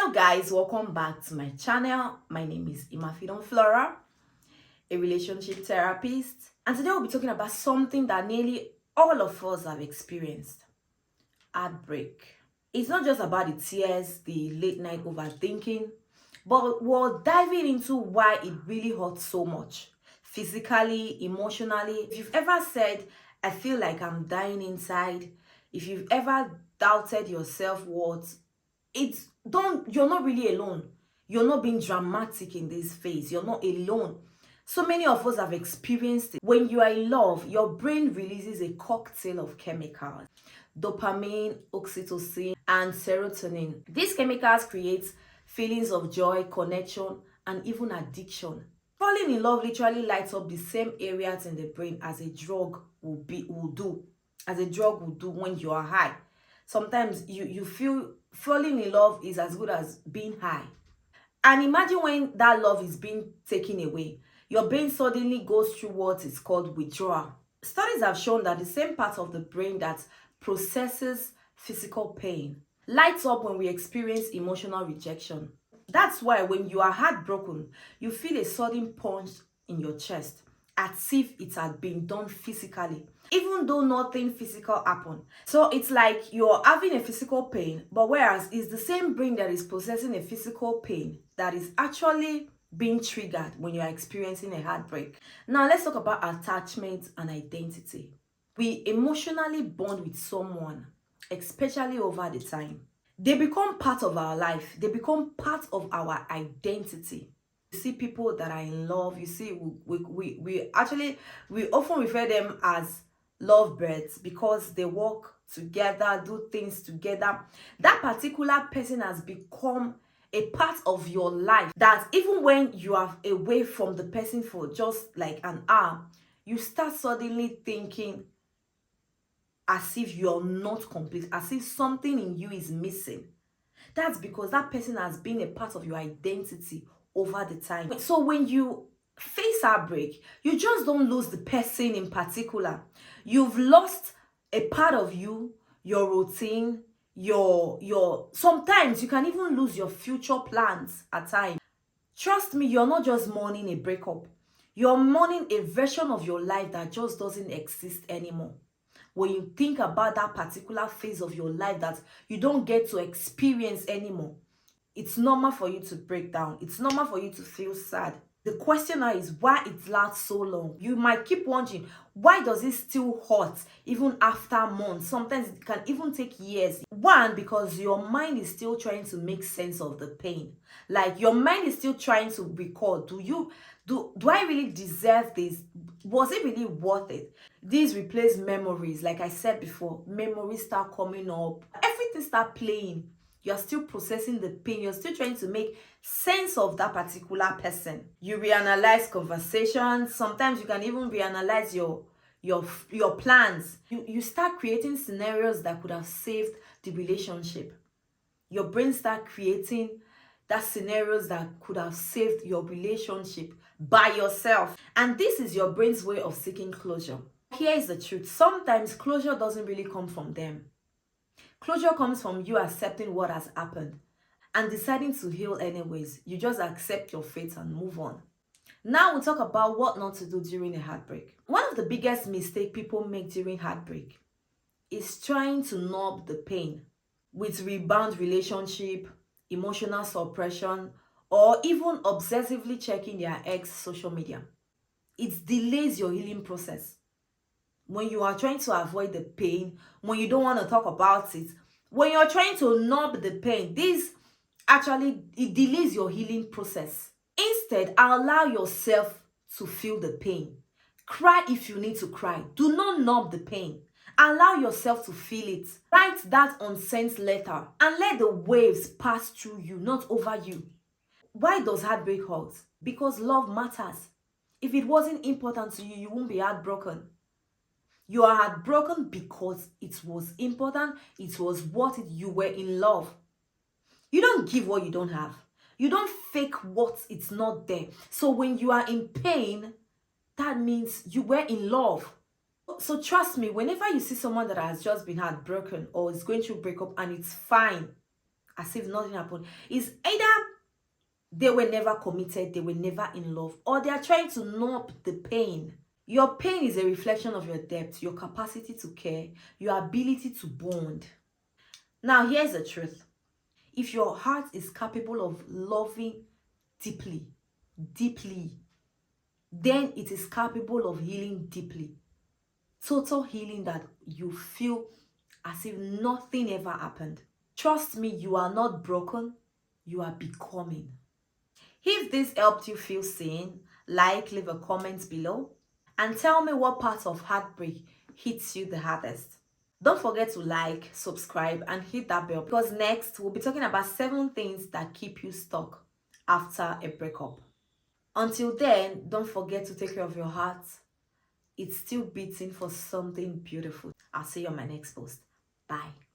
Hello guys, welcome back to my channel. My name is Imafidon Flora, a relationship therapist, and today we'll be talking about something that nearly all of us have experienced: heartbreak. It's not just about the tears, the late night overthinking, but we're diving into why it really hurts so much, physically, emotionally. If you've ever said, I feel like I'm dying inside, if you've ever doubted your self-worth, you're not really alone. You're not being dramatic in this phase. You're not alone. So many of us have experienced it. When you are in love, your brain releases a cocktail of chemicals: dopamine, oxytocin, and serotonin. These chemicals create feelings of joy, connection, and even addiction. Falling in love literally lights up the same areas in the brain as a drug will do when you are high. Sometimes you feel falling in love is as good as being high. And imagine when that love is being taken away, your brain suddenly goes through what is called withdrawal. Studies have shown that the same part of the brain that processes physical pain lights up when we experience emotional rejection. That's why when you are heartbroken, you feel a sudden punch in your chest, as if it had been done physically, even though nothing physical happened. So it's like you're having a physical pain, but whereas it's the same brain that is processing a physical pain that is actually being triggered when you're experiencing a heartbreak. Now let's talk about attachment and identity. We emotionally bond with someone, especially over the time. They become part of our life. They become part of our identity. You see people that are in love, you see, we often refer them as lovebirds because they work together, do things together. That particular person has become a part of your life that even when you are away from the person for just like an hour, you start suddenly thinking as if you're not complete, as if something in you is missing. That's because that person has been a part of your identity over the time. So when you face heartbreak, you just don't lose the person in particular. You've lost a part of you, your routine, your sometimes you can even lose your future plans at times. Trust me, you're not just mourning a breakup. You're mourning a version of your life that just doesn't exist anymore. When you think about that particular phase of your life that you don't get to experience anymore, it's normal for you to break down. It's normal for you to feel sad. The question now is why it lasts so long. You might keep wondering, why does it still hurt even after months? Sometimes it can even take years. One, because your mind is still trying to make sense of the pain. Like your mind is still trying to recall, do I really deserve this? Was it really worth it? These replace memories. Like I said before, memories start coming up. Everything start playing. You're still processing the pain. You're still trying to make sense of that particular person. You reanalyze conversations. Sometimes you can even reanalyze your plans. You start creating scenarios that could have saved the relationship. Your brain start creating that scenarios that could have saved your relationship by yourself. And this is your brain's way of seeking closure. Here is the truth. Sometimes closure doesn't really come from them. Closure comes from you accepting what has happened and deciding to heal anyways. You just accept your fate and move on. Now we'll talk about what not to do during a heartbreak. One of the biggest mistakes people make during heartbreak is trying to numb the pain with rebound relationship, emotional suppression, or even obsessively checking their ex social media. It delays your healing process. When you are trying to avoid the pain, when you don't want to talk about it, when you're trying to numb the pain, it delays your healing process. Instead, allow yourself to feel the pain. Cry if you need to cry. Do not numb the pain. Allow yourself to feel it. Write that unsent letter and let the waves pass through you, not over you. Why does heartbreak hurt? Because love matters. If it wasn't important to you, you won't be heartbroken. You are heartbroken because it was important, it was worth it, you were in love. You don't give what you don't have. You don't fake what it's not there. So when you are in pain, that means you were in love. So trust me, whenever you see someone that has just been heartbroken or is going through breakup and it's fine, as if nothing happened. It's either they were never committed, they were never in love, or they are trying to numb the pain. Your pain is a reflection of your depth, your capacity to care, your ability to bond. Now, here's the truth. If your heart is capable of loving deeply, deeply, then it is capable of healing deeply. Total healing that you feel as if nothing ever happened. Trust me, you are not broken, you are becoming. If this helped you feel seen, leave a comment below and tell me what part of heartbreak hits you the hardest. Don't forget to like, subscribe, and hit that bell because next we'll be talking about 7 things that keep you stuck after a breakup. Until then, don't forget to take care of your heart. It's still beating for something beautiful. I'll see you on my next post. Bye.